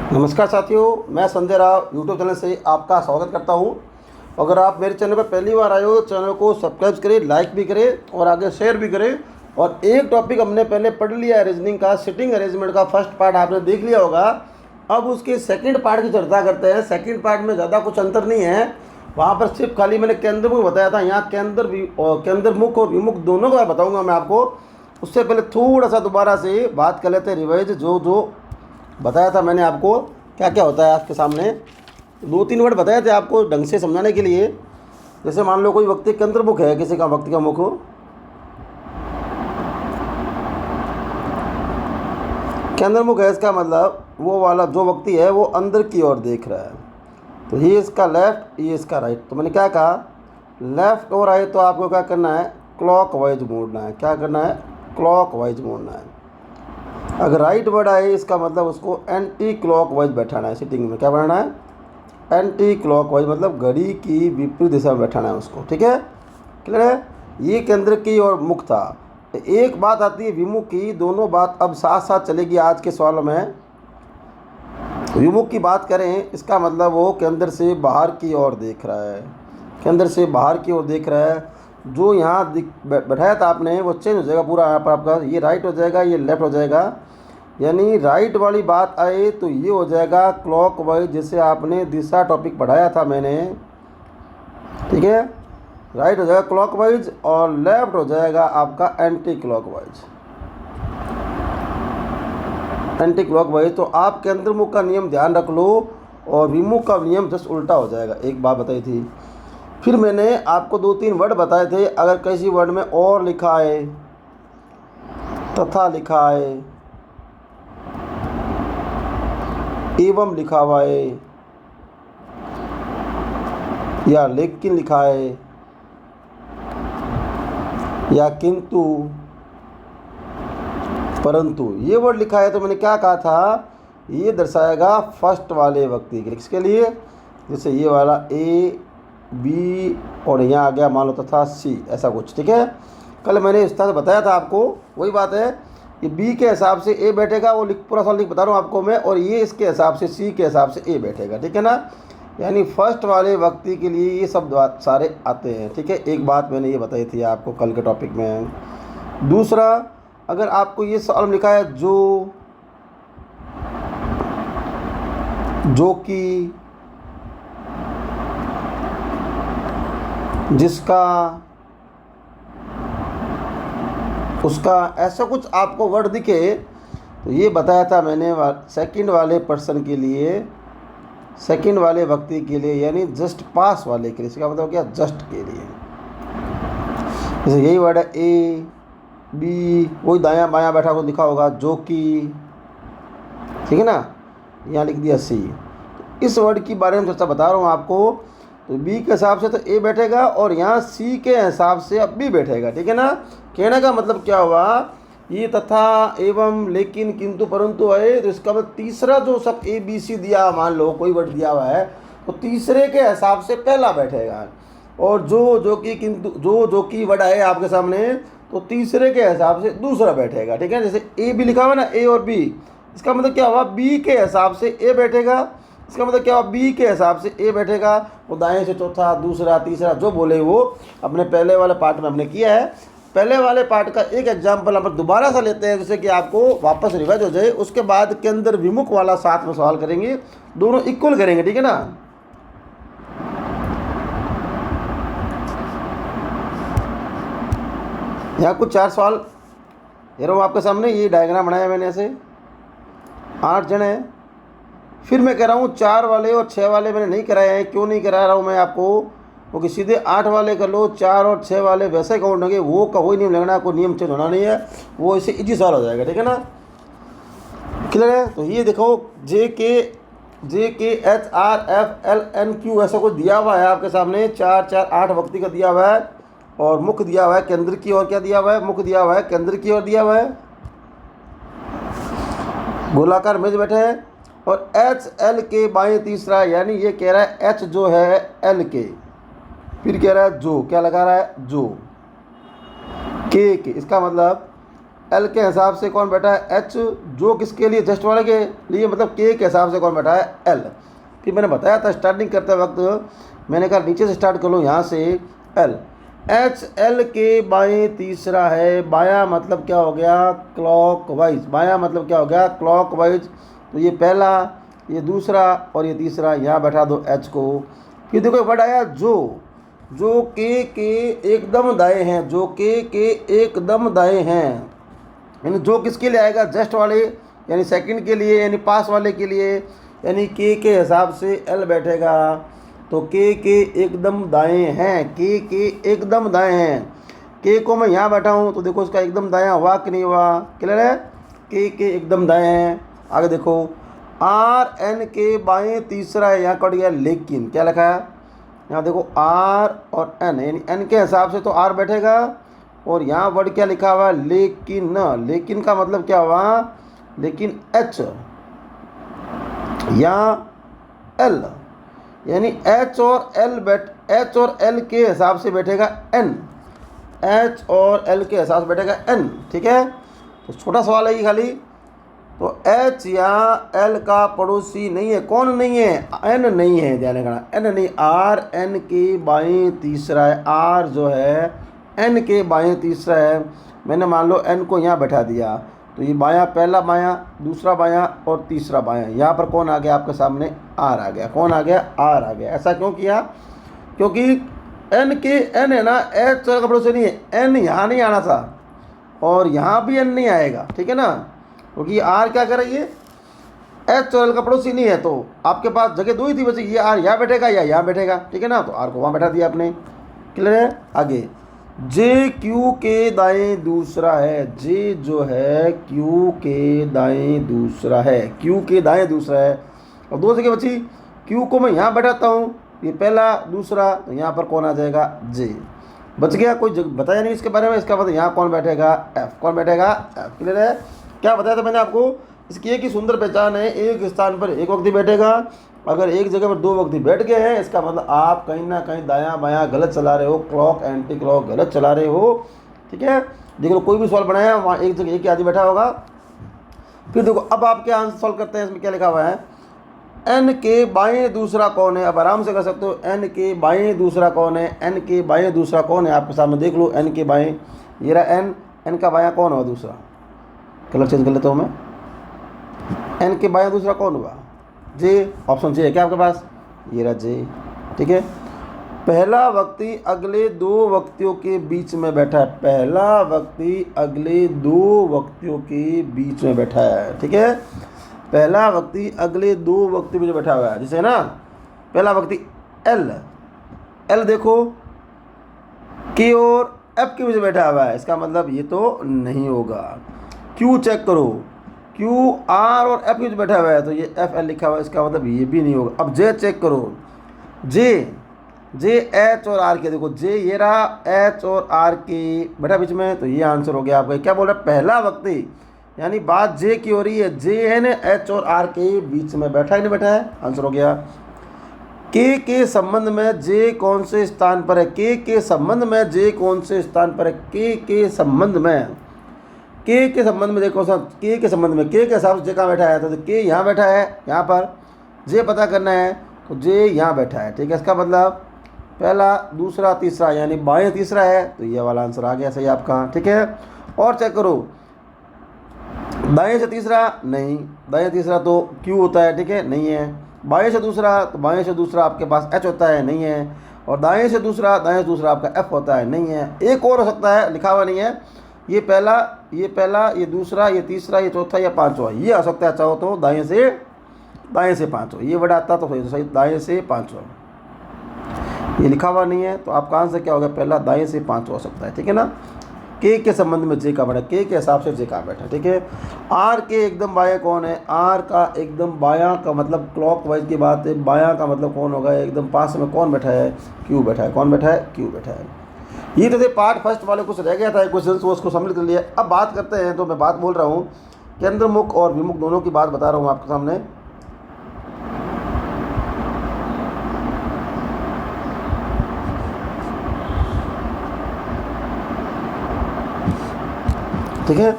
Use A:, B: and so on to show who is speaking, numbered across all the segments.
A: नमस्कार साथियों, मैं संजय राव यूट्यूब चैनल से आपका स्वागत करता हूं। अगर आप मेरे चैनल पर पहली बार आए हो तो चैनल को सब्सक्राइब करें, लाइक भी करें और आगे शेयर भी करें। और एक टॉपिक हमने पहले पढ़ लिया है रीजनिंग का, सिटिंग अरेंजमेंट का फर्स्ट पार्ट आपने देख लिया होगा। अब उसके सेकंड पार्ट की चर्चा करते हैं। सेकंड पार्ट में ज़्यादा कुछ अंतर नहीं है, वहाँ पर सिर्फ खाली मैंने केंद्रमुख बताया था, यहाँ केंद्रमुख और विमुख दोनों का बताऊँगा मैं आपको। उससे पहले थोड़ा सा दोबारा से बात कर लेते हैं रिवाइज। जो बताया था मैंने आपको क्या क्या होता है आपके सामने, 2-3 वर्ड बताए थे आपको ढंग से समझाने के लिए। जैसे मान लो कोई व्यक्ति केंद्रमुख है, किसी का व्यक्ति का मुख हो, केंद्रमुख है, इसका मतलब वो वाला जो व्यक्ति है वो अंदर की ओर देख रहा है। तो ये इसका लेफ्ट, ये इसका राइट। तो मैंने क्या कहा, लेफ्ट और राइट तो आपको क्या करना है, क्लॉक वाइज मोड़ना है। क्या करना है, क्लॉक वाइज मोड़ना है। अगर राइट वर्ड आए इसका मतलब उसको एंटी क्लॉक वाइज बैठाना है। सिटिंग में क्या बैठाना है, एंटी क्लॉक वाइज, मतलब घड़ी की विपरीत दिशा में बैठाना है उसको। ठीक है, क्लियर है। ये केंद्र की और मुख था। एक बात आती है विमुख की, दोनों बात अब साथ साथ चलेगी आज के सवालों में। विमुख की बात करें, इसका मतलब वो केंद्र से बाहर की ओर देख रहा है, केंद्र से बाहर की ओर देख रहा है। जो यहाँ बैठाया था आपने वो चेंज हो जाएगा पूरा। यहाँ पर आपका ये राइट हो जाएगा, ये लेफ्ट हो जाएगा। यानी राइट वाली बात आए तो ये हो जाएगा क्लॉक वाइज, जैसे आपने दिशा टॉपिक पढ़ाया था मैंने। ठीक है, राइट हो जाएगा क्लॉक वाइज और लेफ्ट हो जाएगा आपका anti clock wise. Anti clock wise तो आप केंद्रमुख का नियम ध्यान रख लो और विमुख का नियम जस्ट उल्टा हो जाएगा। एक बात बताई थी। फिर मैंने आपको 2-3 वर्ड बताए थे। अगर किसी वर्ड में और लिखा है, तथा लिखा है, एवं लिखा हुआ है, या लेकिन लिखा है, या किंतु, परंतु, ये वर्ड लिखा है तो मैंने क्या कहा था, ये दर्शाएगा फर्स्ट वाले व्यक्ति के लिए। किसके लिए, जैसे ये वाला ए बी और यहाँ आ गया मान लो तथा सी, ऐसा कुछ। ठीक है, कल मैंने इस तरह से बताया था आपको। वही बात है, ये बी के हिसाब से ए बैठेगा, वो पूरा सवाल लिख बता रहा हूँ आपको मैं, और ये इसके हिसाब से सी के हिसाब से ए बैठेगा। ठीक है ना, यानी फर्स्ट वाले व्यक्ति के लिए ये सब बात सारे आते हैं। ठीक है, एक बात मैंने ये बताई थी आपको कल के टॉपिक में। दूसरा, अगर आपको ये सवाल लिखा है जो कि, जिसका, उसका, ऐसा कुछ आपको वर्ड दिखे तो ये बताया था मैंने सेकंड वाले पर्सन के लिए, सेकंड वाले व्यक्ति के लिए, यानी जस्ट पास वाले के लिए। इसका मतलब क्या, जस्ट के लिए। जैसे यही वर्ड है ए बी, वही दायां बायां बैठा को लिखा होगा जो कि, ठीक है ना, यहाँ लिख दिया सी। तो इस वर्ड की बारे में चर्चा बता रहा हूँ आपको। तो बी के हिसाब से तो ए बैठेगा और यहाँ सी के हिसाब से अब बी बैठेगा। ठीक है ना, कहने का मतलब क्या हुआ, ये तथा एवं लेकिन किंतु परंतु है, तो इसका मतलब तीसरा जो सब ए बी सी दिया, मान लो कोई वर्ड दिया हुआ है तो तीसरे के हिसाब से पहला बैठेगा, और जो कि किंतु, जो कि वर्ड है आपके सामने, तो तीसरे के हिसाब से दूसरा बैठेगा। ठीक है, जैसे ए बी लिखा हुआ ना, ए और बी, इसका मतलब क्या हुआ, बी के हिसाब से ए बैठेगा। इसका मतलब क्या हुआ, बी के हिसाब से ए बैठेगा। वो दाएं से चौथा, दूसरा, तीसरा, जो बोले वो अपने पहले वाले पार्ट में हमने किया है। पहले वाले पार्ट का एक एग्जाम्पल हम दोबारा सा लेते हैं, जिससे कि आपको वापस रिवाइज हो जाए। उसके बाद केंद्र विमुख वाला साथ में सवाल करेंगे, दोनों इक्वल करेंगे। ठीक है ना, यहाँ कुछ 4 सवाल ये रहा आपके सामने। ये डायग्राम बनाया मैंने, ऐसे 8 जन हैं। फिर मैं कह रहा हूँ 4 वाले और 6 वाले मैंने नहीं कराए हैं। क्यों नहीं करा रहा हूँ मैं आपको, क्योंकि सीधे 8 वाले कर लो, 4 और 6 वाले वैसे काउंट होंगे, वो का वही नियम लगना, कोई नियम चेंज होना नहीं है, वो इससे इजी सवाल हो जाएगा। ठीक है ना, क्लियर है। तो ये देखो J K H R F L N Q ऐसा कुछ दिया हुआ है आपके सामने। 4-4-8 व्यक्ति का दिया हुआ है, और मुख दिया हुआ है केंद्र की ओर। क्या दिया हुआ है, मुख दिया हुआ है केंद्र की ओर दिया हुआ है, गोलाकार मेज बैठे हैं। और एच एल के बाएं तीसरा, यानी ये कह रहा है एच जो है एल के, फिर कह रहा है जो, क्या लगा रहा है, जो के, इसका मतलब एल के हिसाब से कौन बैठा है, एच, जो किसके लिए, जस्ट वाले के लिए, मतलब के हिसाब से कौन बैठा है, एल। फिर मैंने बताया था स्टार्टिंग करते वक्त, मैंने कहा नीचे से स्टार्ट कर लो, यहाँ से एल, एच एल के बाएं तीसरा है, बायां मतलब क्या हो गया, क्लॉक वाइज, बायां मतलब क्या हो गया, क्लॉक वाइज। तो ये पहला, ये दूसरा और ये तीसरा, यहाँ बैठा दो एच को। फिर देखो वर्ड आया जो के एकदम दाएं हैं, जो के एकदम दाएं हैं, यानी जो किसके लिए आएगा, जस्ट वाले यानी सेकंड के लिए, यानी पास वाले के लिए, यानी के हिसाब से एल बैठेगा। तो के एकदम दाएं हैं, के एकदम दाएं हैं। के को मैं यहाँ बैठा हूँ तो देखो इसका एकदम दायां हुआ कि नहीं हुआ, क्लियर है, के एकदम दाएं हैं। आगे देखो आर एन के बाएं तीसरा है, यहाँ कट गया लेकिन, क्या लिखा है यहाँ देखो, आर और एन, यानी एन के हिसाब से तो आर बैठेगा, और यहाँ वर्ड क्या लिखा हुआ है, लेकिन। लेकिन का मतलब क्या हुआ, लेकिन एच या एल, यानी एच और एल के हिसाब से बैठेगा एन, एच और एल के हिसाब से बैठेगा एन, ठीक है। तो छोटा सवाल है ये खाली। तो एच या एल का पड़ोसी नहीं है, कौन नहीं है, एन नहीं है, ध्यान रखना, एन नहीं, आर एन के बाएं तीसरा है, आर जो है एन के बाएं तीसरा है। मैंने मान लो एन को यहाँ बैठा दिया, तो ये बायां, पहला बायां, दूसरा बायां और तीसरा बायां, यहाँ पर कौन आ गया आपके सामने, आर आ गया, कौन आ गया, आर आ गया। ऐसा क्यों किया, क्योंकि एन है ना, एच का पड़ोसी नहीं है, एन यहाँ नहीं आना था और यहाँ भी एन नहीं आएगा, ठीक है ना, क्योंकि आर क्या कर रही है, एच और एल का पड़ोसी नहीं है, तो आपके पास जगह दो ही थी बची, ये आर यहाँ बैठेगा या यहाँ बैठेगा, ठीक है ना, तो आर को वहाँ बैठा दिया आपने, क्लियर है। आगे जे क्यू के दाएं दूसरा है, जे जो है क्यू के दाएं दूसरा है, क्यू के दाएं दूसरा है, और दो जगह बची, क्यू को मैं यहाँ बैठाता हूँ, ये पहला दूसरा, तो यहाँ पर कौन आ जाएगा, जे, बच गया, कोई बताया नहीं इसके बारे में। इसका मतलब यहाँ कौन बैठेगा, एफ, कौन बैठेगा, एफ, क्लियर है। क्या बताया था मैंने आपको, इसकी एक ही सुंदर पहचान है, एक स्थान पर एक व्यक्ति बैठेगा, अगर एक जगह पर दो व्यक्ति बैठ गए हैं, इसका मतलब आप कहीं ना कहीं दायां बायां गलत चला रहे हो, क्लॉक एंटी क्लॉक गलत चला रहे हो, ठीक है। देखो कोई भी सवाल बनाया वहाँ एक जगह एक ही आदमी बैठा होगा। फिर देखो अब आप क्या आंसर सॉल्व करते हैं, इसमें क्या लिखा हुआ है, एन के बाएं दूसरा कौन है, अब आराम से कर सकते हो, एन के बाएं दूसरा कौन है, एन के बाएं दूसरा कौन है, आपके सामने देख लो, एन के बाएं, ये रहा एन, एन का बायां कौन हुआ दूसरा, कलर चेंज कर लेता हूँ मैं, एन के बायां दूसरा कौन हुआ, जे, ऑप्शन जे है क्या आपके पास, ये रहा जे, ठीक है। पहला व्यक्ति अगले दो व्यक्तियों के बीच में बैठा है, पहला व्यक्ति अगले दो व्यक्तियों के बीच में बैठा है, ठीक है, पहला व्यक्ति अगले दो व्यक्ति में बैठा हुआ है, जैसे ना पहला व्यक्ति एल देखो के और एफ के बीच में बैठा हुआ है, इसका मतलब ये तो नहीं होगा। क्यू चेक करो, क्यू आर और एफ के बीच बैठा हुआ है, तो ये एफ एल लिखा हुआ है, इसका मतलब ये भी नहीं होगा। अब जे चेक करो, जे एच और आर के, देखो जे ये रहा, एच और आर के बैठा बीच में, तो ये आंसर हो गया आपका। क्या बोल रहा है, पहला व्यक्ति, यानी बात जे की हो रही है, जे है ना एच और आर के बीच में बैठा है, नहीं बैठा है, आंसर हो गया। के संबंध में जे कौन से स्थान पर है, के संबंध में जे कौन से स्थान पर है, के संबंध में, के संबंध में देखो सब, के संबंध में, के हिसाब से जे कहाँ बैठा है, तो के यहाँ बैठा है, यहाँ पर जे पता करना है, तो जे यहाँ बैठा है, ठीक है। इसका मतलब पहला दूसरा तीसरा, यानी बाएं तीसरा है, तो ये वाला आंसर आ गया सही आपका, ठीक है। और चेक करो, दाएं से तीसरा नहीं, दाएं तीसरा तो क्यू होता है, ठीक है, नहीं है। बाएं से दूसरा, तो बाएं से दूसरा आपके पास एच होता है, नहीं है। और दाएं से दूसरा आपका एफ होता है, नहीं है। एक और हो सकता है, लिखा हुआ नहीं है, ये पहला, ये दूसरा, ये तीसरा, ये चौथा, या पांचवा, ये हो सकता है, चाहो तो दाएं से पांचवा, ये वर्ड आता तो सही दाएं से पांचवा, ये लिखा हुआ नहीं है, तो आपका आंसर क्या होगा, पहला दाएं से पांचवा हो सकता है, ठीक है ना। के संबंध में जे का बैठा, के हिसाब से जे का बैठा, ठीक है। आर के एकदम बायां कौन है, आर का एकदम बायां का मतलब क्लॉक वाइज की बात है, बायां का मतलब कौन होगा, एकदम पास में कौन बैठा है, क्यू बैठा है, कौन बैठा है, क्यू बैठा है। ये तो थे पार्ट फर्स्ट वाले, कुछ रह गया था क्वेश्चन, वो उसको सम्मिलित कर लिया। अब बात करते हैं, तो मैं बात बोल रहा हूँ केंद्रमुख और विमुख दोनों की बात बता रहा हूँ आपके सामने। ठीक है,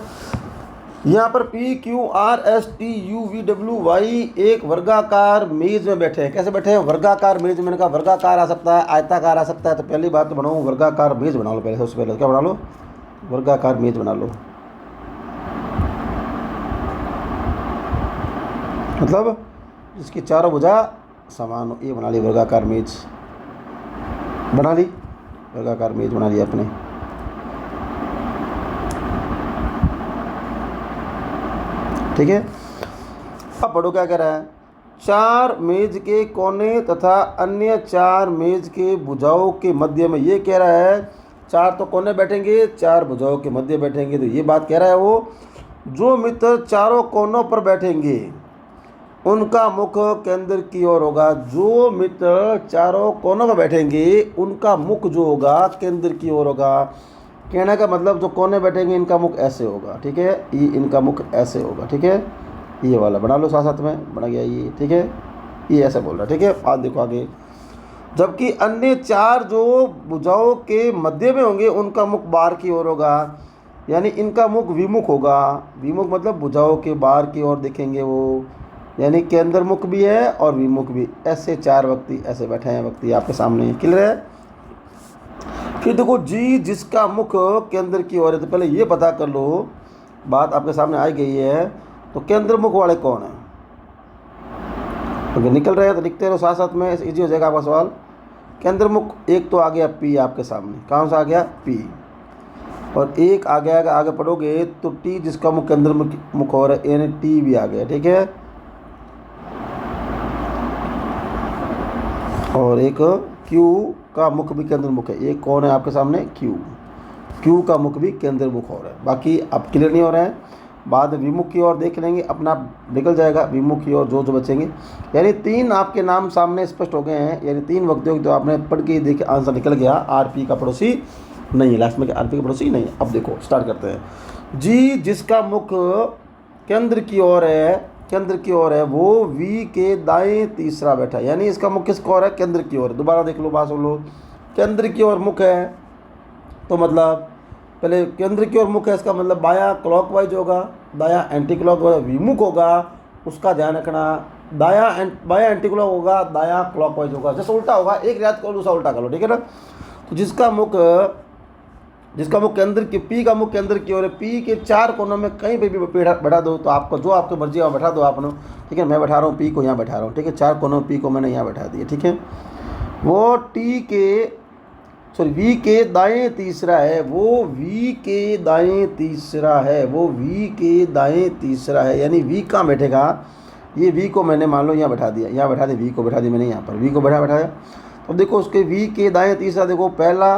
A: यहाँ पर P Q R S T U V W Y एक वर्गाकार मेज में बैठे हैं। कैसे बैठे हैं? वर्गाकार मेज। मैंने कहा वर्गाकार आ सकता है, आयताकार आ सकता है, तो पहली बात तो बनाओ वर्गाकार मेज बना लो। पहले सबसे पहले क्या बना लो? वर्गाकार मेज बना लो। मतलब इसकी चारों भुजा समान हो, ये बना ली वर्गाकार मेज। बना ली वर्गाकार मेज, बना लिया आपने। ठीक है, अब पढ़ो क्या कह रहा है। 4 मेज के कोने तथा अन्य 4 मेज के भुजाओं के मध्य में, ये कह रहा है 4 तो कोने बैठेंगे, 4 भुजाओं के मध्य बैठेंगे। तो ये बात कह रहा है वो, जो मित्र चारों कोनों पर बैठेंगे उनका मुख केंद्र की ओर होगा। जो मित्र चारों कोनों पर बैठेंगे उनका मुख जो होगा केंद्र की ओर होगा। कहने का मतलब जो कोने बैठेंगे इनका मुख ऐसे होगा। ठीक है, ये इनका मुख ऐसे होगा। ठीक है, ये वाला बना लो, साथ साथ में बना गया ये। ठीक है, ये ऐसे बोल रहा है। ठीक है, आज देखो आगे। जबकि अन्य 4 जो भुजाओं के मध्य में होंगे उनका मुख बाहर की ओर होगा, यानी इनका मुख विमुख होगा। विमुख मतलब भुजाओं के बाहर की ओर दिखेंगे वो, यानी केंद्र मुख भी है और विमुख भी। ऐसे 4 व्यक्ति ऐसे बैठे हैं व्यक्ति आपके सामने। क्लियर है? फिर देखो जी जिसका मुख केंद्र की ओर है, तो पहले ये पता कर लो, बात आपके सामने आई गई है। तो केंद्र मुख वाले कौन है? अगर निकल रहे हैं तो लिखते रहो साथ साथ में, इजी हो जाएगा आपका सवाल। केंद्र मुख एक तो आ गया पी आपके सामने, कौन सा आ गया? पी। और एक आ गया, आगे पढ़ोगे तो टी जिसका मुख केंद्र मुख और है, यानी टी भी आ गया। ठीक है, और एक क्यू का मुख भी केंद्र मुख है। एक कौन है आपके सामने? क्यू। क्यू का मुख भी केंद्र मुख हो रहा है। बाकी अब क्लियर नहीं हो रहा है, बाद विमुख की ओर देख लेंगे, अपना निकल जाएगा विमुख की ओर जो बचेंगे। यानी 3 आपके नाम सामने स्पष्ट हो गए हैं, यानी 3 व्यक्तियों की तो आपने पढ़ के देखे आंसर निकल गया। आरपी का पड़ोसी नहीं है, लास्ट में आरपी का पड़ोसी नहीं है। अब देखो स्टार्ट करते हैं। जी जिसका मुख केंद्र की ओर है, वो वी के दाएं तीसरा बैठा, यानी इसका मुख किसकी ओर है? केंद्र की ओर। दोबारा देख लो, बात सुन लो। केंद्र की ओर मुख है तो मतलब पहले केंद्र की ओर मुख है, इसका मतलब बायां क्लॉकवाइज होगा, दायां एंटी क्लॉकवाइज। विमुख होगा उसका ध्यान रखना, बायां एंटी क्लॉक होगा, दायां क्लॉकवाइज होगा। जैसे उल्टा होगा, एक याद करो दूसरा उल्टा कर लो। ठीक है ना? तो जिसका मुख केंद्र की, पी का मुख केंद्र की ओर है, पी के 4 कोनों में कहीं पे भी बैठा दो, तो आपको जो आपकी मर्जी है बैठा दो आपने। ठीक है, मैं बैठा रहा हूँ पी को, यहाँ बैठा रहा हूँ। ठीक है, 4 कोनों में पी को मैंने यहाँ बैठा दिया। ठीक है, वो वी के दाएं तीसरा है, वो वी के दाएं तीसरा है, यानी वी कहाँ बैठेगा? ये वी को मैंने मान लो यहाँ बैठा दिया, वी को बैठा दिया मैंने यहाँ पर, वी को बैठाया। अब देखो उसके वी के दाएं तीसरा, देखो पहला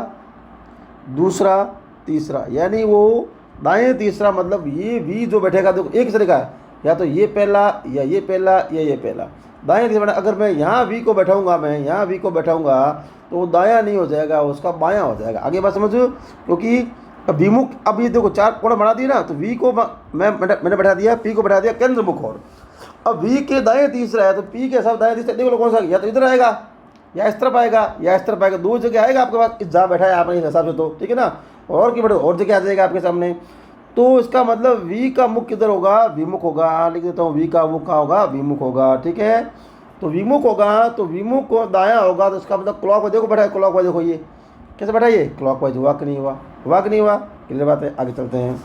A: दूसरा तीसरा, यानी वो दाएं तीसरा मतलब ये वी जो बैठेगा, देखो एक तरीका है, या तो ये पहला या ये पहला या ये पहला। दाएं तीसरा अगर मैं यहाँ वी को बैठाऊंगा तो वो दायां नहीं हो जाएगा, उसका बायां हो जाएगा। आगे बात समझो, क्योंकि विमुख, अब ये देखो 4 कोण बना दिए ना, तो वी को मैंने बैठा दिया, पी को बैठा दिया केंद्र मुख और। अब वी के दाएं तीसरा है तो पी के साथ दाएं तीसरा, देखो कौन सा, या तो इधर आएगा या इस तरफ आएगा या इस तरफ आएगा, 2 जगह आएगा आपके पास, जहाँ बैठा है आपने इस हिसाब से। तो ठीक है ना, और की बैठो और जगह आ जाएगा आपके सामने। तो इसका मतलब वी का मुख किधर होगा? विमुख होगा। लिख देता हूँ, वी का मुख कहाँ होगा? विमुख होगा। ठीक है, तो विमुख होगा, तो विमुख को दायां होगा, तो इसका मतलब क्लॉकवाइज। देखो बैठा है क्लॉकवाइज, देखो ये कैसे बैठा, ये क्लॉकवाइज। हुआ कि नहीं हुआ? क्लियर बात है, आगे चलते हैं।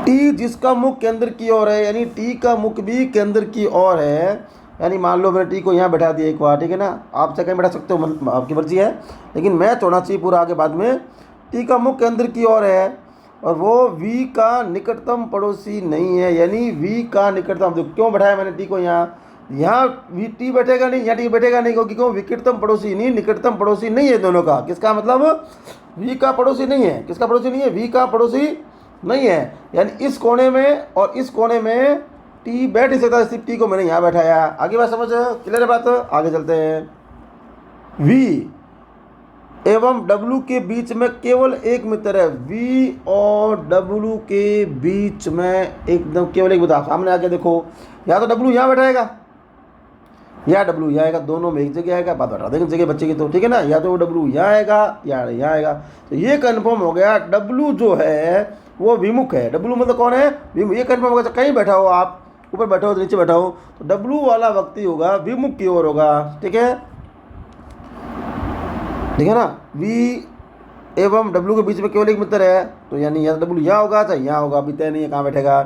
A: टी जिसका मुख केंद्र की ओर है, यानी टी का मुख भी केंद्र की ओर है, यानी मान लो मैंने टी को यहाँ बैठा दिया एक बार। ठीक है ना, आप चाहे कहीं बैठा सकते हो, आपकी मर्जी है, लेकिन मैच होना चाहिए पूरा आगे बाद में। टी का मुख केंद्र की ओर है और वो वी का निकटतम पड़ोसी नहीं है, यानी वी का निकटतम, देखो क्यों बैठाया मैंने टी को यहाँ वी टी बैठेगा नहीं, यहाँ टी बैठेगा नहीं, क्योंकि क्यों? निकटतम पड़ोसी नहीं है दोनों का। किसका मतलब? वी का पड़ोसी नहीं है। किसका पड़ोसी नहीं है? वी का पड़ोसी नहीं है, यानी इस कोने में और इस कोने में टी बैठ नहीं सकता, सिर्फ टी को मैंने यहाँ बैठाया। आगे बात समझ, क्लियर है बात? आगे चलते हैं। वी एवं डब्लू के बीच में केवल एक मित्र है, वी और डब्लू के बीच में एकदम केवल एक मित्र। सामने आके देखो, या तो डब्लू यहाँ बैठाएगा या डब्लू यहाँ आएगा, दोनों में एक जगह आएगा, बात बैठा देंगे जगह बच्चे की। तो ठीक है ना, या तो डब्लू यहाँ आएगा या यहाँ आएगा। तो ये कन्फर्म हो गया, डब्लू जो है वो विमुख है। डब्लू मतलब कौन है? विमुख। ये कन्फर्म होगा, कहीं बैठा हो आप, ऊपर बैठा हो तो नीचे बैठा हो, तो डब्लू वाला व्यक्ति होगा विमुख की ओर होगा। ठीक है, ठीक है ना। वी एवं डब्लू के बीच में केवल एक मित्र है, तो यानी या डब्लू यहाँ होगा चाहे यहाँ होगा, अभी तय नहीं है कहाँ बैठेगा।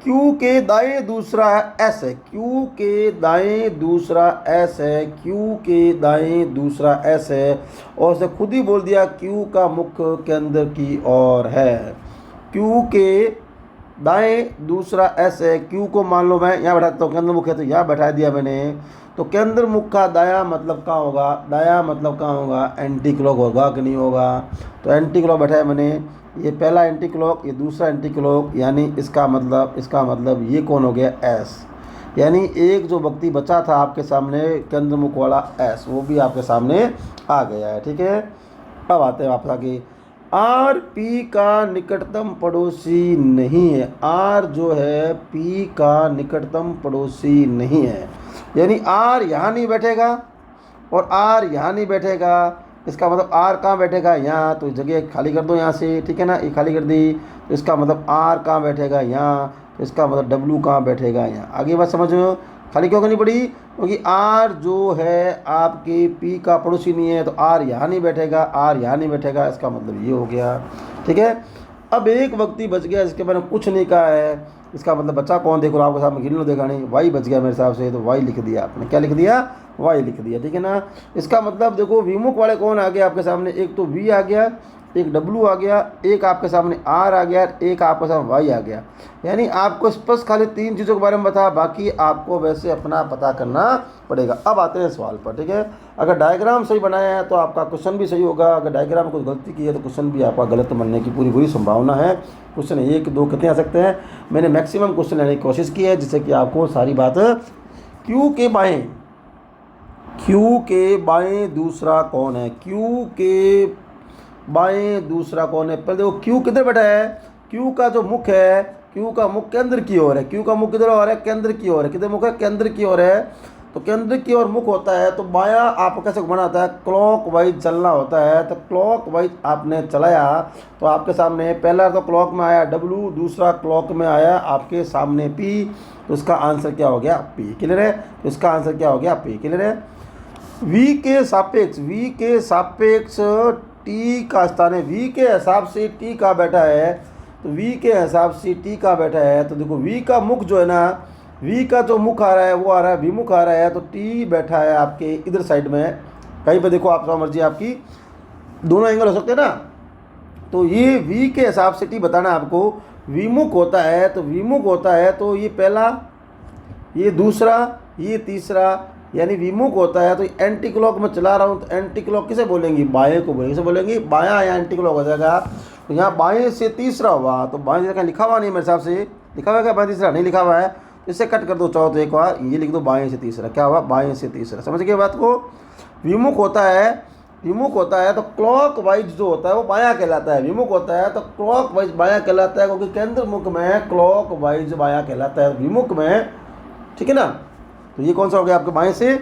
A: क्यू के दाएं दूसरा एस है, क्यू के दाएं दूसरा एस है, क्यू के दाएं दूसरा एस है, और उसे खुद ही बोल दिया क्यू का मुख केंद्र की ओर है। क्यू के दाएं दूसरा एस है, क्यू को मान लो मैं यहाँ बैठाता हूँ, केंद्र मुख है तो यहाँ बैठा दिया मैंने, तो केंद्र मुख का दाया मतलब कहाँ होगा? दाया मतलब कहाँ होगा? एंटी क्लॉक होगा कि नहीं होगा? तो एंटी क्लॉक बैठा है मैंने, ये पहला एंटी क्लॉक, ये दूसरा एंटी क्लॉक, यानी इसका मतलब ये कौन हो गया? एस। यानी एक जो व्यक्ति बचा था आपके सामने केंद्र मुख वाला एस, वो भी आपके सामने आ गया है। ठीक है, अब आते हैं वापस आगे। आर पी का निकटतम पड़ोसी नहीं है। आर जो है पी का निकटतम पड़ोसी नहीं है, यानी आर यहाँ नहीं बैठेगा और आर यहाँ नहीं बैठेगा। इसका मतलब आर कहाँ बैठेगा? यहाँ, तो जगह खाली कर दो यहाँ से। ठीक है ना, ये खाली कर दी, तो इसका मतलब आर कहाँ बैठेगा? यहाँ, तो इसका मतलब डब्लू कहाँ बैठेगा? यहाँ। आगे बात समझ में? खाली क्यों करनी पड़ी? क्योंकि आर जो है आपके पी का पड़ोसी नहीं है, तो आर यहाँ नहीं बैठेगा, आर यहाँ नहीं बैठेगा, इसका मतलब ये हो गया। ठीक है, अब एक व्यक्ति बच गया जिसके मैंने कुछ नहीं कहा है, इसका मतलब बच्चा कौन? देखो आपके सामने गिन लो, देखा नहीं, वाई बच गया मेरे हिसाब से, तो वाई लिख दिया आपने। क्या लिख दिया? वाई लिख दिया। ठीक है ना, इसका मतलब देखो विमुख वाले कौन आ गए आपके सामने? एक तो वी आ गया, एक डब्लू आ गया, एक आपके सामने आर आ गया, एक आपके सामने वाई आ गया। यानी आपको स्पष्ट खाली 3 चीज़ों के बारे में बता, बाकी आपको वैसे अपना पता करना पड़ेगा। अब आते हैं सवाल पर। ठीक है, अगर डायग्राम सही बनाया है तो आपका क्वेश्चन भी सही होगा, अगर डायग्राम में कुछ गलती की है तो क्वेश्चन भी आपका गलत बनने की पूरी संभावना है। क्वेश्चन 1, 2 कितने आ सकते हैं? मैंने मैक्सिमम क्वेश्चन लेने की कोशिश की है, जिससे कि आपको सारी बात। क्यू के बाएँ, क्यू के बाएँ दूसरा कौन है? क्यू के बाएं दूसरा कौन है? पहले देखो क्यू किधर बैठा है? क्यू का जो मुख है, क्यू का मुख केंद्र की ओर है। क्यू का मुख किधर और है? केंद्र की ओर है। किधर मुख है? केंद्र की ओर है। तो केंद्र की ओर मुख होता है, तो बायां आपको कैसे घुमाना होता है? क्लॉक वाइज चलना होता है। तो क्लॉक वाइज आपने चलाया तो आपके सामने पहला तो क्लॉक में आया डब्लू, दूसरा क्लॉक में आया आपके सामने पी, तो इसका आंसर क्या हो गया? पी। क्लियर है? तो इसका आंसर क्या हो गया? पी। क्लियर है? वी के सापेक्ष टी का स्थान है। वी के हिसाब से टी का बैठा है, तो वी के हिसाब से टी का बैठा है, तो देखो वी का मुख जो है ना, वी का जो मुख आ रहा है वो आ रहा है विमुख आ रहा है, तो टी बैठा है आपके इधर साइड में कहीं पे। देखो आप मर्जी आपकी, दोनों एंगल हो सकते हैं ना। तो ये वी के हिसाब से टी बताना आपको। विमुख होता है, तो विमुख होता है तो ये पहला, ये दूसरा, ये तीसरा, यानी विमुख होता है। तो एंटी क्लॉक में चला रहा हूँ, तो एंटी क्लॉक किसे बोलेंगे? बाएं को बोलेंगे। किसे बोलेंगे? बायां या एंटी क्लॉक हो जाएगा। तो यहाँ बाएं से तीसरा हुआ, तो बाएं से लिखा हुआ नहीं मेरे हिसाब से, लिखा हुआ है क्या? बाएं तीसरा नहीं लिखा हुआ है, इसे कट कर दो चाहो तो एक बार ये लिख दो, बाएं से तीसरा। क्या हुआ? बाएं से तीसरा। समझ गए बात को? विमुख होता है, विमुख होता है तो क्लॉक वाइज जो होता है वो बायां कहलाता है। विमुख होता है तो क्लॉक वाइज बायां कहलाता है, क्योंकि केंद्र मुख में क्लॉक वाइज बायां कहलाता है विमुख में। ठीक है ना, तो ये कौन सा हो गया आपके बाएं से?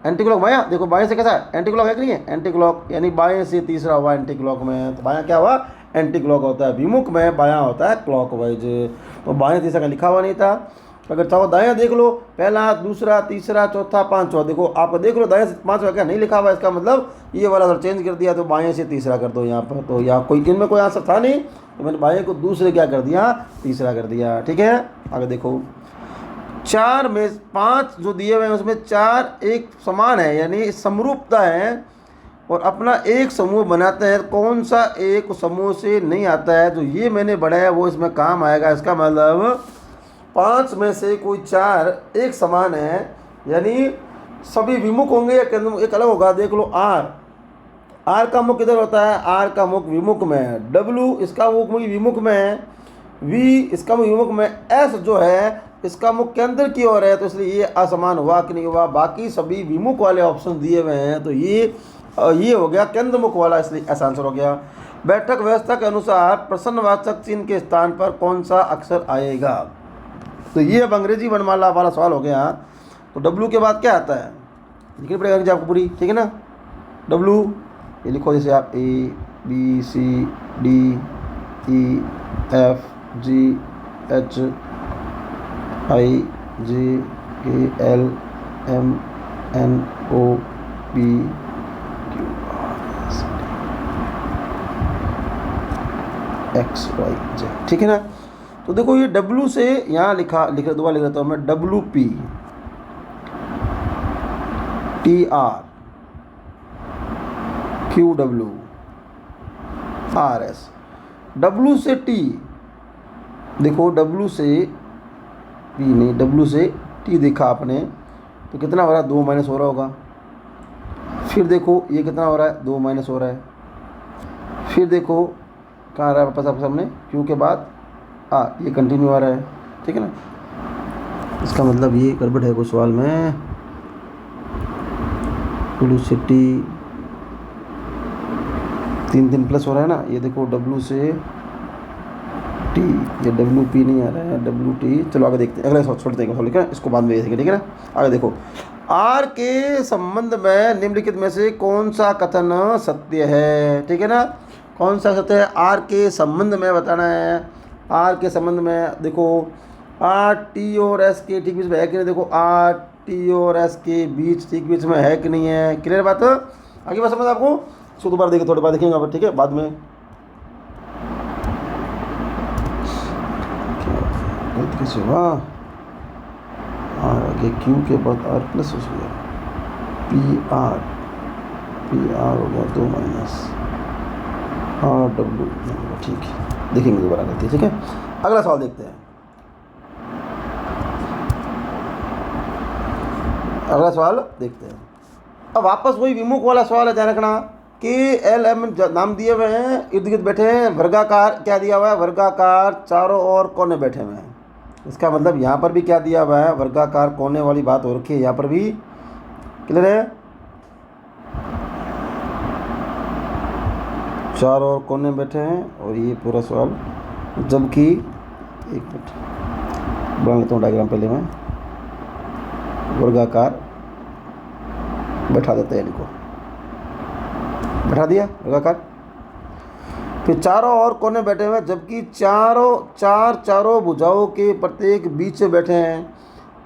A: एंटी क्लॉक बायां। देखो बाएं से कैसा है? एंटी क्लॉक है कि नहीं है? एंटी क्लॉक, यानी बाएं से तीसरा हुआ एंटी क्लॉक में, तो बायां क्या हुआ? एंटी क्लॉक होता है। विमुख में बायां होता है क्लॉक वाइज, तो बाएं तीसरा का लिखा हुआ नहीं था। अगर चाहो दायां देख लो, पहला, दूसरा, तीसरा, चौथा, पांचवा। देखो आप देख लो दाएं से पांचवा क्या नहीं लिखा हुआ, इसका मतलब ये वाला अगर चेंज कर दिया तो बाएं से तीसरा कर दो यहाँ पर। तो यहाँ कोई इनमें कोई आंसर था नहीं, तो मैंने बाएं को दूसरे क्या कर दिया? तीसरा कर दिया। ठीक है, आगे देखो। 4 में 5 जो दिए हुए हैं उसमें 4 एक समान है, यानी समरूपता है, और अपना एक समूह बनाते हैं। कौन सा एक समूह से नहीं आता है, तो ये मैंने बढ़ाया वो इसमें काम आएगा। इसका मतलब 5 में से कोई 4 एक समान है, यानी सभी विमुख होंगे या केंद्र एक अलग होगा। देख लो आर का मुख किधर होता है? आर का मुख विमुख में है। डब्लू इसका मुख विमुख में है। वी इसका मुख विमुख में। एस जो है इसका मुख केंद्र की ओर है, तो इसलिए ये असमान हुआ कि नहीं हुआ? बाकी सभी विमुख वाले ऑप्शन दिए हुए हैं, तो ये हो गया केंद्र मुख वाला, इसलिए ऐसा आंसर हो गया। बैठक व्यवस्था के अनुसार प्रश्नवाचक चिन्ह के स्थान पर कौन सा अक्षर आएगा? तो ये अब अंग्रेजी वर्णमाला वाला सवाल हो गया। तो डब्लू के बाद क्या आता है? लिखनी पड़ेगा अंग्रेजी आपको पूरी। ठीक है ना, डब्लू ये लिखो, जैसे आप A B C D E F G H I J K L M N O P Q R S T X Y Z, ठीक है ना। तो देखो ये W से यहाँ दोबारा लिख लेता हूँ मैं, WP TR QW RS। W से T, देखो W से P नहीं, W से T देखा आपने तो कितना हो रहा है, 2 माइनस हो रहा होगा। फिर देखो ये कितना हो रहा है, 2 माइनस हो रहा है। फिर देखो कहाँ आ रहा है वापस आपके सामने, Q के बाद ये कंटिन्यू आ रहा है, ठीक है ना। इसका मतलब ये गड़बड़ है कुछ सवाल में। W से T 3 प्लस हो रहा है ना, ये देखो W से T, ये WP नहीं आ रहा है, WT। चलो आगे देखते हैं, अगले छोड़ देंगे, ठीक है, इसको बाद में देखेंगे, ठीक है ना। आगे देखो, R के संबंध में निम्नलिखित में से कौन सा कथन सत्य है, ठीक है ना। कौन सा सत्य है, R के संबंध में बताना है। R के संबंध में देखो R T और S के ठीक बीच में है कि नहीं, देखो R T और S के बीच ठीक बीच में है कि नहीं है, क्लियर बात। आगे बात समझ आपको, इसको दोबारा देखिए, थोड़ी बार देखेंगे आप, ठीक है, बाद में। कैसे हुआ, आगे Q के बाद R प्लस हो गया, PR हो गया 2 माइनस RW, ठीक है, देखेंगे दोबारा करते हैं, ठीक है। अगला सवाल देखते हैं, अगला सवाल देखते हैं। अब वापस वही विमुख वाला सवाल है, ध्यान रखना। KLM नाम दिए हुए हैं, इर्द गिर्द बैठे हैं, वर्गाकार क्या दिया हुआ है, वर्गाकार चारों ओर कोने बैठे हुए हैं। इसका मतलब यहाँ पर भी क्या दिया हुआ है, वर्गाकार कोने वाली बात हो रखी है, यहाँ पर भी, क्लियर है। चारों ओर कोने बैठे हैं और ये पूरा सवाल, जबकि एक मिनट बना लेता हूँ डायग्राम पहले मैं, वर्गाकार बैठा देते हैं, इनको बैठा दिया वर्गाकार। फिर चारों ओर कोने बैठे हुए, जबकि चारों भुजाओं के प्रत्येक बीच में बैठे हैं।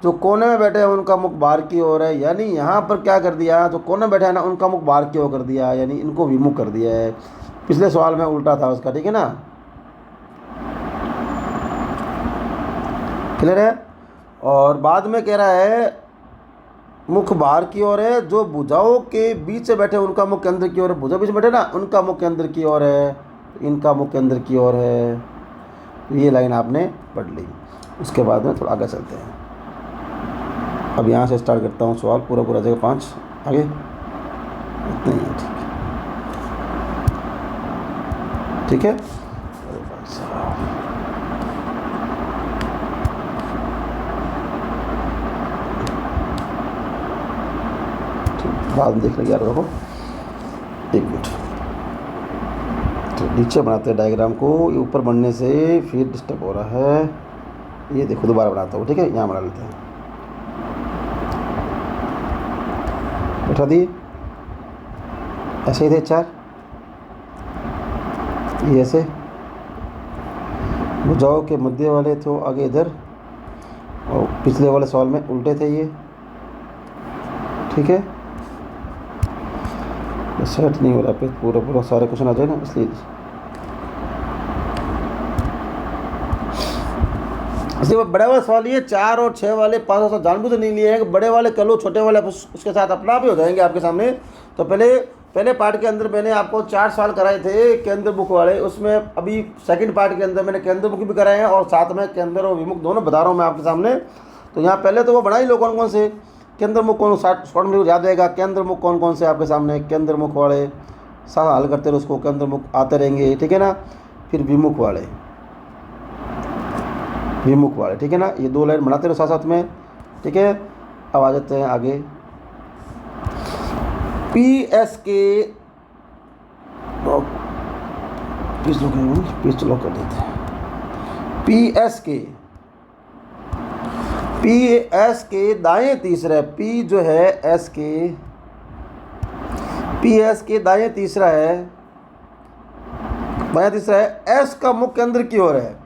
A: जो कोने में बैठे हैं उनका मुख बाहर की ओर है, यानी यहाँ पर क्या कर दिया, जो कोने में बैठे हैं ना उनका मुख बाहर की ओर कर दिया, यानी इनको विमुख कर दिया है। पिछले सवाल में उल्टा था उसका, ठीक है ना, क्लियर है। और बाद में कह रहा है मुख बाहर की ओर है, जो भुजाओं के बीच से बैठे उनका मुख अंदर की ओर है। भुजा बीच में बैठे ना, उनका मुख अंदर की ओर है, इनका मुख अंदर की ओर है। ये लाइन आपने पढ़ ली। उसके बाद में थोड़ा आगे चलते हैं। अब यहाँ से स्टार्ट करता हूँ सवाल, पूरा जगह 5 आगे इतना ही है, ठीक है। बाद में देख लेंगे यार, देखो एक मिनट, तो नीचे बनाते हैं डायग्राम को, ये ऊपर बनने से फिर डिस्टर्ब हो रहा है। ये देखो दोबारा बनाता हूँ, ठीक है, यहाँ बना लेते हैं, बैठा दिए, ऐसे ही थे 4, ये ऐसे भुजाओं के मध्य वाले तो आगे इधर, और पिछले वाले सवाल में उल्टे थे ये, ठीक है। सेट नहीं हो रहा पे पूरा सारे क्वेश्चन आ जाए ना, इसलिए बड़े वाला सवाल ये 4 और 6 वाले 5 और जानबूझ नहीं लिए हैं, बड़े वाले कर लो, छोटे वाले उसके साथ अपना भी हो जाएंगे आपके सामने। तो पहले पार्ट के अंदर मैंने आपको 4 सवाल कराए थे केंद्र मुख वाले, उसमें अभी सेकंड पार्ट के अंदर मैंने केंद्र मुख भी कराए हैं और साथ में केंद्र और विमुख दोनों बता रहा हूँ मैं आपके सामने। तो यहाँ पहले तो वो बना ही लो कौन कौन से केंद्र मुख, कौन शॉर्ट में याद रहेगा, केंद्र मुख कौन कौन से आपके सामने, केंद्र मुख वाले साथ हल करते रहो उसको, केंद्र मुख आते रहेंगे, ठीक है ना। फिर विमुख वाले, ठीक है ना, ये 2 लाइन बनाते रहो साथ साथ में, ठीक है। अब आ जाते हैं आगे, PS के पेज लॉक कर देते हैं। PS के दाएं तीसरा, P जो है S के, PS के दाएं तीसरा है बायां तीसरा है एस का मुख केंद्र की ओर है,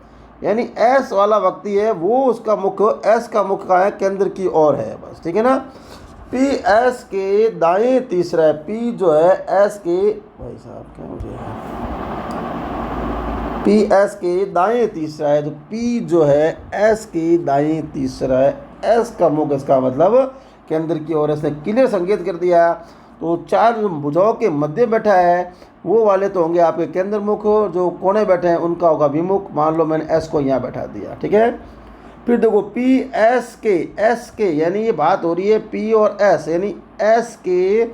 A: यानी एस वाला व्यक्ति है वो उसका मुख, एस का मुख का है केंद्र की ओर है, बस ठीक है ना। पी एस के दाएं तीसरा है, पी जो है एस के, भाई साहब क्या मुझे, पी एस के दाएं तीसरा है, तो पी जो है एस के दाएं तीसरा है, एस का मुख इसका मतलब केंद्र की ओर, इसने क्लियर संकेत कर दिया। तो चार भुजाओं के मध्य बैठा है वो वाले तो होंगे आपके केंद्र मुख, जो कोने बैठे हैं उनका होगा विमुख। मान लो मैंने एस को यहाँ बैठा दिया, ठीक है। फिर देखो पी एस के यानी ये बात हो रही है पी और एस, यानी एस के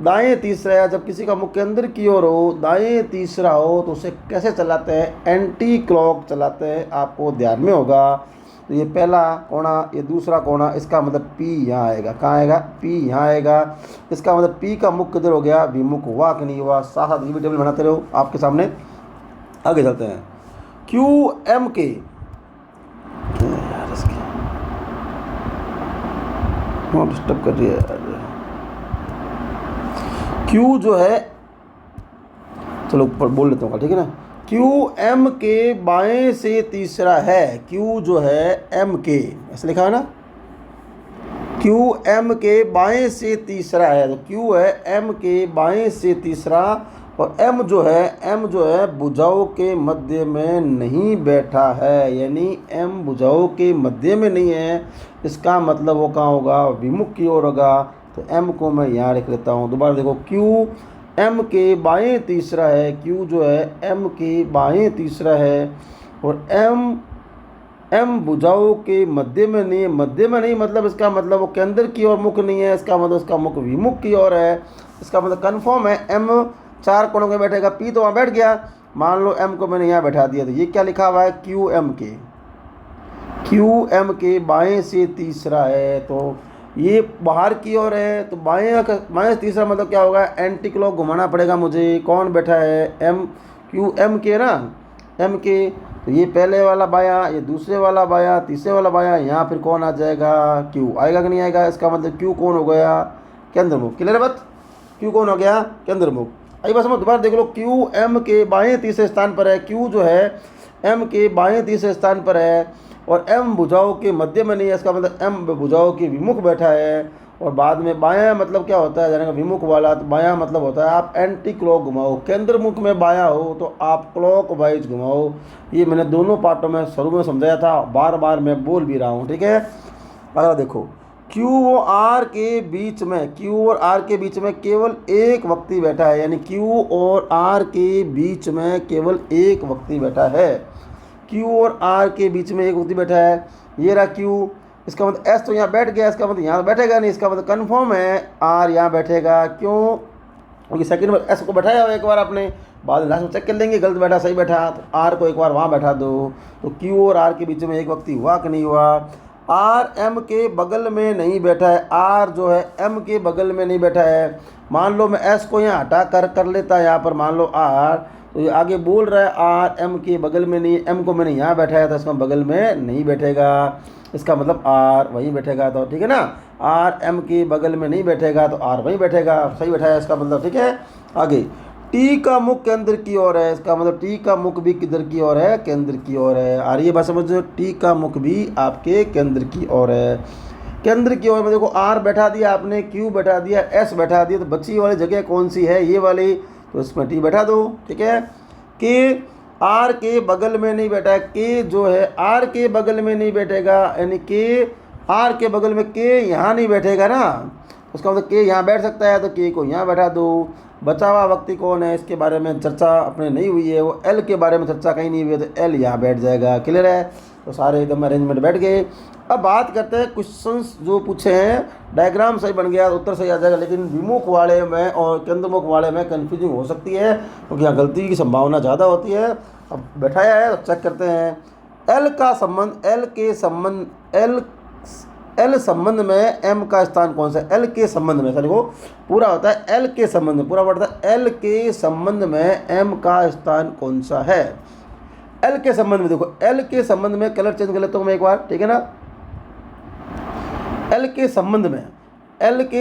A: दाएं तीसरा है, जब किसी का मुख केंद्र की ओर हो, दाएं तीसरा हो, तो उसे कैसे चलाते हैं, एंटी क्लॉक चलाते हैं, आपको ध्यान में होगा। तो ये पहला कोना, ये दूसरा कोना, इसका मतलब पी यहाँ आएगा, कहाँ आएगा, पी यहाँ आएगा। इसका मतलब पी का मुख किधर हो गया, विमुख हुआ कि नहीं हुआ। साथ साथ ये भी टेबल बनाते रहो आपके सामने। आगे चलते हैं, क्यू एम के, डिस्टर्ब कर रही है क्यू जो है, चलो ऊपर बोल लेता हूँ, ठीक है ना। क्यू एम के बाएं से तीसरा है, क्यू जो है एम के, ऐसे लिखा है ना, क्यू एम के बाएं से तीसरा है, तो क्यू है एम के बाएं से तीसरा, और एम जो है भुजाओं के मध्य में नहीं बैठा है, यानी एम भुजाओं के मध्य में नहीं है, इसका मतलब वो कहाँ होगा, विमुख की ओर होगा। तो एम को मैं यहाँ लिख लेता हूँ। दोबारा देखो, क्यू एम के बाएं तीसरा है, क्यू जो है एम के बाएं तीसरा है, और एम भुजाओं के मध्य में नहीं है। मध्य में नहीं मतलब इसका मतलब वो केंद्र की ओर मुख नहीं है, इसका मतलब उसका मुख विमुख की ओर है। इसका मतलब कन्फर्म है एम चार कोणों में बैठेगा, पी तो वहाँ बैठ गया। मान लो एम को मैंने यहाँ बैठा दिया, तो ये क्या लिखा हुआ है, क्यू एम के बाएं से तीसरा है, तो ये बाहर की ओर है, तो बाएं से तीसरा मतलब क्या होगा, एंटी क्लॉक घुमाना पड़ेगा मुझे। कौन बैठा है, एम, क्यू एम के ना, एम के, तो ये पहले वाला बायां, ये दूसरे वाला बायां, तीसरे वाला बायां, यहाँ फिर कौन आ जाएगा, क्यू आएगा कि नहीं आएगा। इसका मतलब क्यू कौन हो गया, केंद्र मुख। क्लियर है बात, क्यू कौन हो गया, केंद्र मुख। आई बस हम दोबारा देख लो, क्यू एम के बाएं तीसरे स्थान पर है, क्यू जो है एम के बाएं तीसरे स्थान पर है, और एम भुजाओं के मध्य में नहीं है, इसका मतलब एम भुजाओं के विमुख बैठा है। और बाद में बायां मतलब क्या होता है, जाने का विमुख वाला, तो बायां मतलब होता है आप एंटी क्लॉक घुमाओ। केंद्र मुख में बायां हो तो आप क्लॉक वाइज घुमाओ। ये मैंने दोनों पार्टों में शुरू में समझाया था, बार बार मैं बोल भी रहा हूँ, ठीक है। अगर देखो, क्यू और आर के बीच में, क्यू और आर के बीच में केवल एक व्यक्ति बैठा है, यानी क्यू और आर के बीच में केवल एक व्यक्ति बैठा है। क्यू और आर के बीच में एक व्यक्ति बैठा है, ये रहा क्यू, इसका मतलब एस तो यहाँ बैठ गया, इसका मतलब यहाँ बैठेगा नहीं, इसका मतलब कन्फर्म है आर यहाँ बैठेगा। क्यों, क्योंकि सेकंड में एस को बैठाया हुआ एक बार आपने, बाद में लास्ट में चेक कर लेंगे गलत बैठा सही बैठा, तो आर को एक बार वहाँ बैठा दो। तो क्यू और आर के बीच में एक व्यक्ति हुआ कि नहीं हुआ। आर एम के बगल में नहीं बैठा है, आर जो है एम के बगल में नहीं बैठा है। मान लो मैं एस को यहाँ हटा कर लेता यहाँ पर, मान लो आर, तो ये आगे बोल रहा है आर एम के बगल में नहीं, एम को मैंने यहाँ बैठाया था, इसका बगल में नहीं बैठेगा, इसका मतलब आर वहीं बैठेगा। तो ठीक है ना, आर एम के बगल में नहीं बैठेगा तो आर वहीं बैठेगा, सही बैठा है इसका मतलब, ठीक है। आगे, टी का मुख केंद्र की ओर है, इसका मतलब टी का मुख भी किधर की ओर है, केंद्र की ओर है। आ रही है बात समझो, टी का मुख भी आपके केंद्र की ओर है। केंद्र की ओर में देखो, आर बैठा दिया आपने, क्यू बैठा दिया, एस बैठा दिया, तो बची वाली जगह कौन सी है, ये वाली, तो इसमें टी बैठा दो, ठीक है। के आर के बगल में नहीं बैठा है, के जो है आर के बगल में नहीं बैठेगा, यानी के आर के बगल में, के यहाँ नहीं बैठेगा ना, उसका मतलब के यहाँ बैठ सकता है, तो के को यहाँ बैठा दो। बचा हुआ व्यक्ति कौन है, इसके बारे में चर्चा अपने नहीं हुई है, वो एल के बारे में चर्चा कहीं नहीं हुई है, तो एल यहाँ बैठ जाएगा। क्लियर है, तो सारे एकदम अरेंजमेंट बैठ गए। अब बात करते हैं क्वेश्चंस जो पूछे हैं, डायग्राम सही बन गया, उत्तर सही आ जाएगा, लेकिन विमुख वाले में और केंद्रमुख वाले में कन्फ्यूजिंग हो सकती है, क्योंकि यहाँ गलती की संभावना ज़्यादा होती है। अब बैठाया है तो चेक करते हैं। एल का संबंध, एल संबंध में एम का स्थान कौन सा है, एल के संबंध में, सर को पूरा होता है एल के संबंध में, पूरा पड़ता है एल के संबंध में एम का स्थान कौन सा है। एल के संबंध में देखो, एल के संबंध में कलर चेंज कर लेता हूँ मैं एक बार, ठीक है ना। एल के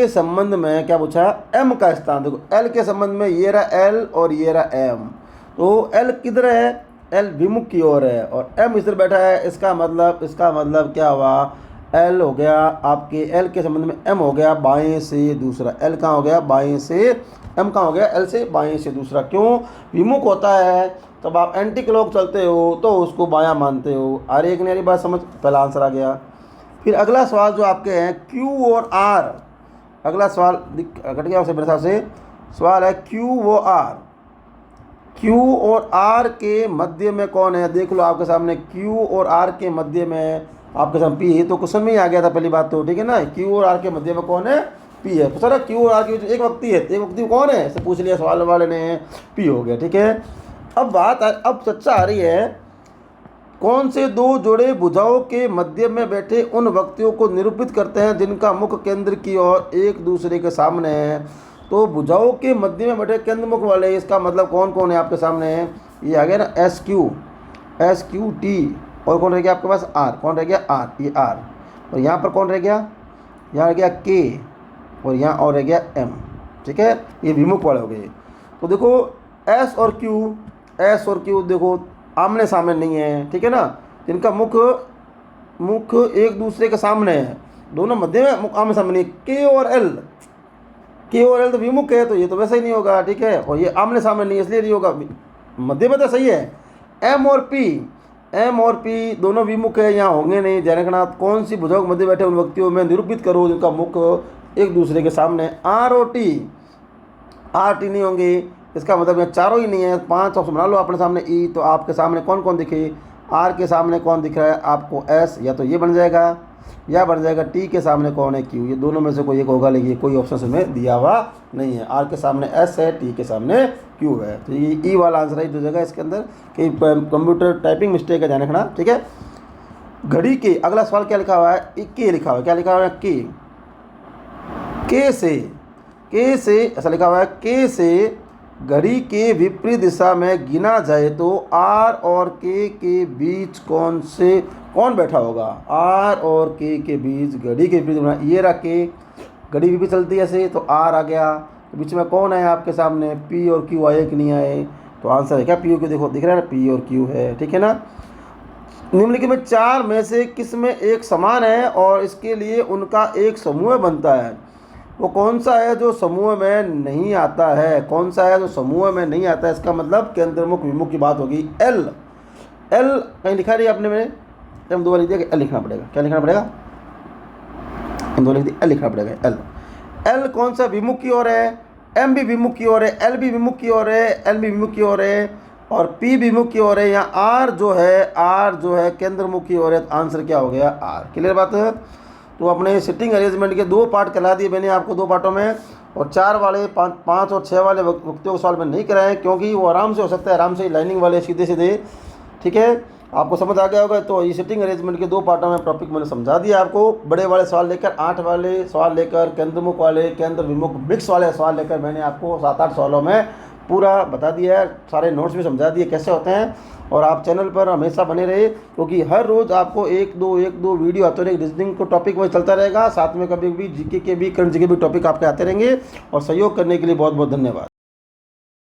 A: संबंध में क्या पूछा, एम का स्थान देखो, एल के संबंध में ये रहा एल और ये रहा एम, तो एल किधर है, एल विमुख की ओर है और एम इधर बैठा है। इसका मतलब क्या हुआ, एल हो गया आपके, एल के संबंध में एम हो गया बाएं से दूसरा, एल कहाँ हो गया बाएं से, एम कहाँ हो गया एल से बाएं से दूसरा। क्यों, विमुख होता है तब आप एंटी क्लॉक चलते हो तो उसको बायां मानते हो। आ रही एक नई बात समझ, पहला आंसर आ गया। फिर अगला सवाल जो आपके हैं क्यू और आर, अगला सवाल कट गया उसे मेरे हिसाब से, सवाल है क्यू व आर, क्यू और आर के मध्य में कौन है, देख लो आपके सामने क्यू और आर के मध्य में आपके सामने पी है, तो क्वेश्चन में ही आ गया था पहली बात तो, ठीक है ना। क्यू और आर के मध्य में कौन है, पी है। तो सर क्यू और आर के एक व्यक्ति है, एक व्यक्ति कौन है, इसे पूछ लिया सवाल वाले ने, पी हो गया, ठीक है। अब चर्चा आ रही है, कौन से दो जोड़े भुजाओं के मध्य में बैठे उन व्यक्तियों को निरूपित करते हैं जिनका मुख केंद्र की ओर एक दूसरे के सामने है। तो भुजाओं के मध्य में बैठे केंद्र मुख वाले, इसका मतलब कौन कौन है आपके सामने, ये आ गया ना एस क्यू टी, और कौन रह गया आपके पास आर, कौन रह गया आर, ये आर, और यहाँ पर कौन रह गया, यहाँ रह गया के, और यहाँ और रह गया एम, ठीक है। ये विमुख वाले हो गए। तो देखो एस और क्यू देखो आमने सामने नहीं है, ठीक है ना, जिनका मुख एक दूसरे के सामने है, दोनों मध्य में आमने सामने नहीं। के और एल तो विमुख है, तो ये तो वैसे ही नहीं होगा, ठीक है, और ये आमने सामने नहीं इसलिए नहीं होगा, मध्य में तो सही है। एम और पी दोनों विमुख है, यहाँ होंगे नहीं। जनकनाथ कौन सी भुजाओं के मध्य बैठे उन व्यक्तियों में निरूपित करो जिनका मुख एक दूसरे के सामने। आर टी नहीं होंगे, इसका मतलब ये चारों ही नहीं है। 5 ऑप्शन बना लो अपने सामने ई, तो आपके सामने कौन कौन दिखे, आर के सामने कौन दिख रहा है आपको एस, या तो ये बन जाएगा या बन जाएगा टी के सामने कौन है क्यू, ये दोनों में से कोई एक होगा, लेकिन कोई ऑप्शन में दिया हुआ नहीं है। आर के सामने एस है, टी के सामने क्यू है, तो ये ई वाला आंसर है जो जगह इसके अंदर कि कंप्यूटर टाइपिंग मिस्टेक है, ध्यान रखना, ठीक है। घड़ी के अगला सवाल क्या लिखा हुआ है, के लिखा हुआ है, क्या लिखा हुआ है के से ऐसा लिखा हुआ है, के से घड़ी के विपरीत दिशा में गिना जाए तो आर और के बीच कौन बैठा होगा। आर और के बीच घड़ी के विपरीत, ये रहा के, घड़ी विपरीत चलती है ऐसे, तो आर आ गया, तो बीच में कौन है आपके सामने, पी और क्यू आए कि नहीं आए, तो आंसर है क्या पी और क्यू, देखो दिख रहा है ना पी और क्यू है, ठीक है ना। निम्नलिखित में 4 में से किस में एक समान है और इसके लिए उनका एक समूह बनता है, वो कौन सा है जो समूह में नहीं आता है, कौन सा है जो समूह में नहीं आता है। इसका मतलब केंद्रमुख विमुख की बात होगी। एल कहीं लिखा नहीं आपने, मैंने एम 2 लिख दिया, एल लिखना पड़ेगा, क्या लिखना पड़ेगा, एम 2 लिख दिया, एल लिखना पड़ेगा। एल कौन सा विमुख की ओर है, एम भी विमुख की ओर है, एल भी विमुख की ओर है, एल भी विमुख की ओर है, और पी विमुख की ओर है। यहाँ आर जो है केंद्रमुख की ओर है, तो आंसर क्या हो गया आर। क्लियर बात है। तो अपने सिटिंग अरेंजमेंट के 2 पार्ट करा दिए मैंने आपको 2 पार्टों में, और 4 वाले 5 और 6 वाले व्यक्तियों को सवाल में नहीं कराएं, क्योंकि वो आराम से हो सकता है, आराम से लाइनिंग वाले सीधे, ठीक है। आपको समझ आ गया होगा। तो ये सिटिंग अरेंजमेंट के 2 पार्टों में टॉपिक मैंने समझा दिया आपको। बड़े वाले सवाल लेकर 8 वाले सवाल लेकर केंद्रमुख वाले केंद्र विमुख मिक्स वाले सवाल लेकर मैंने आपको 7-8 सवालों में पूरा बता दिया है, सारे नोट्स भी समझा दिए कैसे होते हैं। और आप चैनल पर हमेशा बने रहे, क्योंकि हर रोज़ आपको एक दो वीडियो आते रहेंगे, रीजनिंग को टॉपिक वही चलता रहेगा, साथ में कभी भी जीके के भी करंट जीके भी टॉपिक आपके आते रहेंगे। और सहयोग करने के लिए बहुत बहुत धन्यवाद।